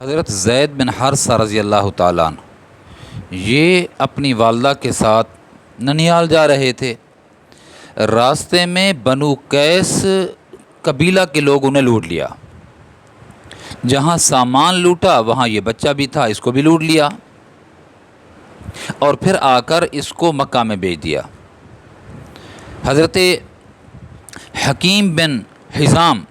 حضرت زید بن حارثہ رضی اللہ تعالیٰ عنہ یہ اپنی والدہ کے ساتھ ننیال جا رہے تھے۔ راستے میں بنو قیس قبیلہ کے لوگوں نے لوٹ لیا۔ جہاں سامان لوٹا وہاں یہ بچہ بھی تھا، اس کو بھی لوٹ لیا اور پھر آ کر اس کو مکہ میں بھیج دیا۔ حضرت حکیم بن حزام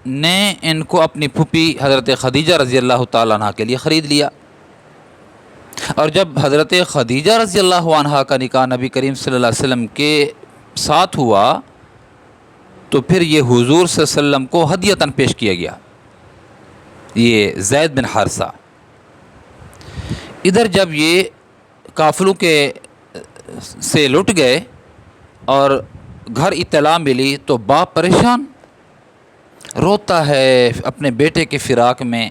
نے ان کو اپنی پھوپھی حضرت خدیجہ رضی اللہ تعالیٰ عنہ کے لیے خرید لیا، اور جب حضرت خدیجہ رضی اللہ عنہ کا نکاح نبی کریم صلی اللہ علیہ وسلم کے ساتھ ہوا تو پھر یہ حضور صلی اللہ علیہ وسلم کو ہدیۃً پیش کیا گیا، یہ زید بن حارثہ۔ ادھر جب یہ قافلوں کے سے لٹ گئے اور گھر اطلاع ملی تو باپ پریشان، روتا ہے اپنے بیٹے کے فراق میں،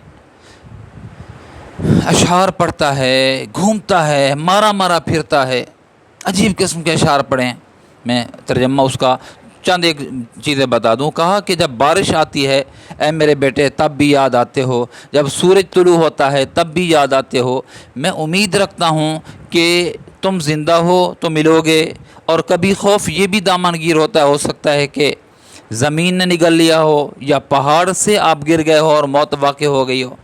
اشعار پڑھتا ہے، گھومتا ہے، مارا مارا پھرتا ہے، عجیب قسم کے اشعار پڑھیں۔ میں ترجمہ اس کا چند ایک چیزیں بتا دوں۔ کہا کہ جب بارش آتی ہے اے میرے بیٹے تب بھی یاد آتے ہو، جب سورج طلوع ہوتا ہے تب بھی یاد آتے ہو، میں امید رکھتا ہوں کہ تم زندہ ہو تو ملو گے، اور کبھی خوف یہ بھی دامنگیر ہوتا ہے، ہو سکتا ہے کہ زمین نے نگل لیا ہو یا پہاڑ سے آپ گر گئے ہو اور موت واقع ہو گئی ہو۔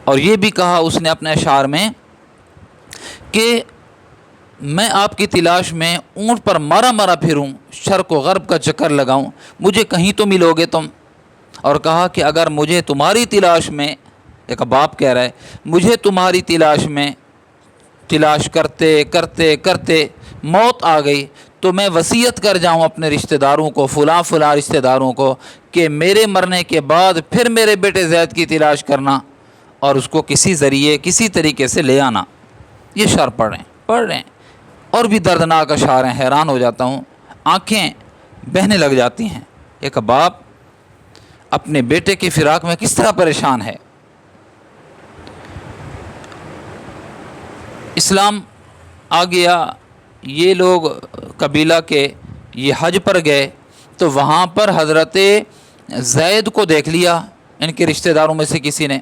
اور یہ بھی کہا اس نے اپنے اشعار میں کہ میں آپ کی تلاش میں اونٹ پر مارا مارا پھروں، شرق و غرب کا چکر لگاؤں، مجھے کہیں تو ملو گے تم۔ اور کہا کہ اگر مجھے تمہاری تلاش میں، ایک باپ کہہ رہا ہے، مجھے تمہاری تلاش میں تلاش کرتے کرتے کرتے موت آ گئی تو میں وصیت کر جاؤں اپنے رشتہ داروں کو، فلاں فلاں رشتہ داروں کو، کہ میرے مرنے کے بعد پھر میرے بیٹے زید کی تلاش کرنا اور اس کو کسی ذریعے کسی طریقے سے لے آنا۔ یہ اشعار پڑھ رہے ہیں اور بھی دردناک اشعار ہیں، حیران ہو جاتا ہوں، آنکھیں بہنے لگ جاتی ہیں۔ ایک باپ اپنے بیٹے کی فراق میں کس طرح پریشان ہے۔ اسلام آ گیا، یہ لوگ قبیلہ کے یہ حج پر گئے تو وہاں پر حضرت زید کو دیکھ لیا ان کے رشتہ داروں میں سے کسی نے،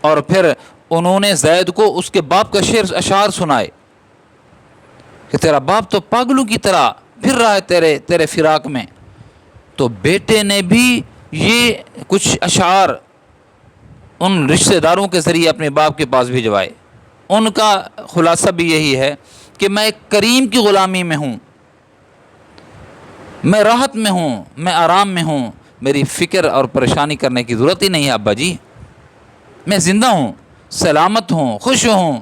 اور پھر انہوں نے زید کو اس کے باپ کا شعر اشعار سنائے کہ تیرا باپ تو پاگلوں کی طرح پھر رہا ہے تیرے فراق میں۔ تو بیٹے نے بھی یہ کچھ اشعار ان رشتہ داروں کے ذریعے اپنے باپ کے پاس بھجوائے۔ ان کا خلاصہ بھی یہی ہے کہ میں ایک کریم کی غلامی میں ہوں، میں راحت میں ہوں، میں آرام میں ہوں، میری فکر اور پریشانی کرنے کی ضرورت ہی نہیں ہے ابا جی، میں زندہ ہوں، سلامت ہوں، خوش ہوں،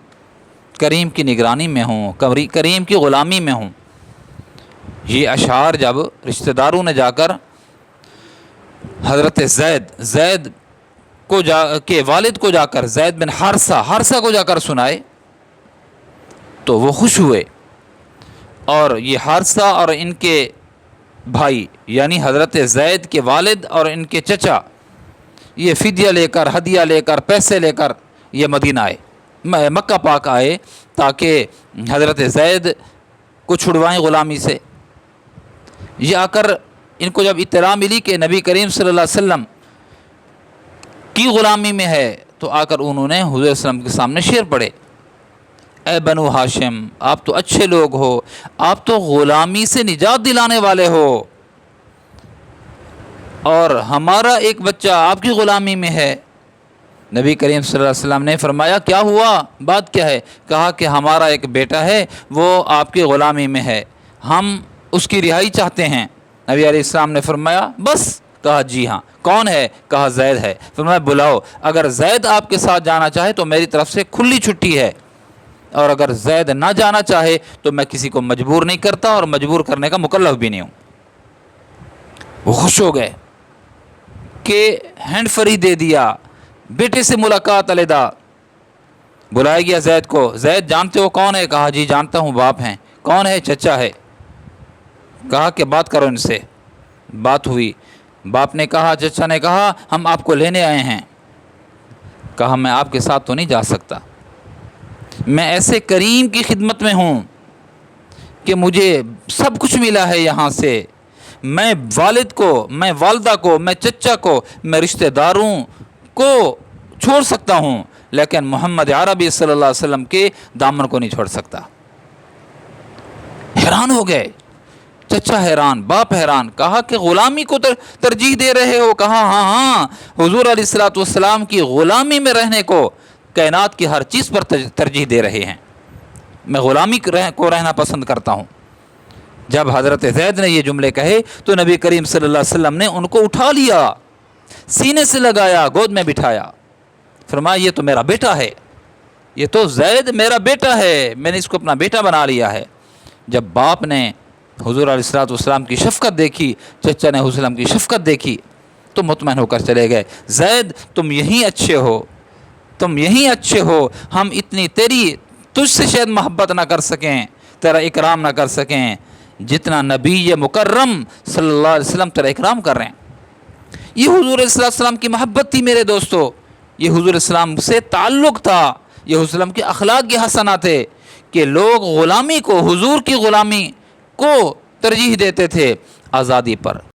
کریم کی نگرانی میں ہوں، کریم کی غلامی میں ہوں۔ یہ اشعار جب رشتہ داروں نے جا کر حضرت زید کو کے والد کو جا کر، زید بن حارثہ کو جا کر سنائے تو وہ خوش ہوئے، اور یہ حارثہ اور ان کے بھائی یعنی حضرت زید کے والد اور ان کے چچا یہ فدیہ لے کر، ہدیہ لے کر، پیسے لے کر یہ مدینہ آئے، مکہ پاک آئے، تاکہ حضرت زید کو چھڑوائیں غلامی سے۔ یہ آ کر ان کو جب اطلاع ملی کہ نبی کریم صلی اللہ علیہ وسلم کی غلامی میں ہے تو آ کر انہوں نے حضور صلی اللہ علیہ وسلم کے سامنے شعر پڑھے، اے بنو ہاشم آپ تو اچھے لوگ ہو، آپ تو غلامی سے نجات دلانے والے ہو، اور ہمارا ایک بچہ آپ کی غلامی میں ہے۔ نبی کریم صلی اللہ علیہ وسلم نے فرمایا کیا ہوا، بات کیا ہے؟ کہا کہ ہمارا ایک بیٹا ہے وہ آپ کی غلامی میں ہے، ہم اس کی رہائی چاہتے ہیں۔ نبی علیہ السلام نے فرمایا بس؟ کہا جی ہاں۔ کون ہے؟ کہا زید ہے۔ فرمایا بلاؤ، اگر زید آپ کے ساتھ جانا چاہے تو میری طرف سے کھلی چھٹی ہے، اور اگر زید نہ جانا چاہے تو میں کسی کو مجبور نہیں کرتا اور مجبور کرنے کا مکلف بھی نہیں ہوں۔ وہ خوش ہو گئے کہ ہینڈ فری دے دیا، بیٹے سے ملاقات علیحدہ۔ بلایا گیا زید کو، زید جانتے ہو کون ہے؟ کہا جی جانتا ہوں، باپ ہیں۔ کون ہے؟ چچا ہے۔ کہا کہ بات کرو ان سے۔ بات ہوئی، باپ نے کہا، چچا نے کہا ہم آپ کو لینے آئے ہیں۔ کہا میں آپ کے ساتھ تو نہیں جا سکتا، میں ایسے کریم کی خدمت میں ہوں کہ مجھے سب کچھ ملا ہے یہاں سے، میں والد کو، میں والدہ کو، میں چچا کو، میں رشتہ داروں کو چھوڑ سکتا ہوں لیکن محمد عربی صلی اللہ علیہ وسلم کے دامن کو نہیں چھوڑ سکتا۔ حیران ہو گئے، چچا حیران، باپ حیران، کہا کہ غلامی کو ترجیح دے رہے ہو؟ کہا ہاں، حضور علیہ الصلوۃ والسلام کی غلامی میں رہنے کو کائنات کی ہر چیز پر ترجیح دے رہے ہیں، میں غلامی کو رہنا پسند کرتا ہوں۔ جب حضرت زید نے یہ جملے کہے تو نبی کریم صلی اللہ علیہ وسلم نے ان کو اٹھا لیا، سینے سے لگایا، گود میں بٹھایا، فرمایا یہ تو میرا بیٹا ہے، یہ تو زید میرا بیٹا ہے، میں نے اس کو اپنا بیٹا بنا لیا ہے۔ جب باپ نے حضور علیہ الصلوۃ والسلام کی شفقت دیکھی، چچا نے حضور علیہ السلام کی شفقت دیکھی تو مطمئن ہو کر چلے گئے، زید تم یہیں اچھے ہو، تم یہیں اچھے ہو، ہم اتنی تجھ سے شاید محبت نہ کر سکیں، تیرا اکرام نہ کر سکیں جتنا نبی مکرم صلی اللہ علیہ وسلم تیرا اکرام کر رہے ہیں۔ یہ حضور علیہ السلام کی محبت تھی میرے دوستو، یہ حضور علیہ السلام سے تعلق تھا، یہ حضور علیہ السلام کے اخلاق کے حسنات تھے کہ لوگ غلامی کو، حضور کی غلامی کو ترجیح دیتے تھے آزادی پر۔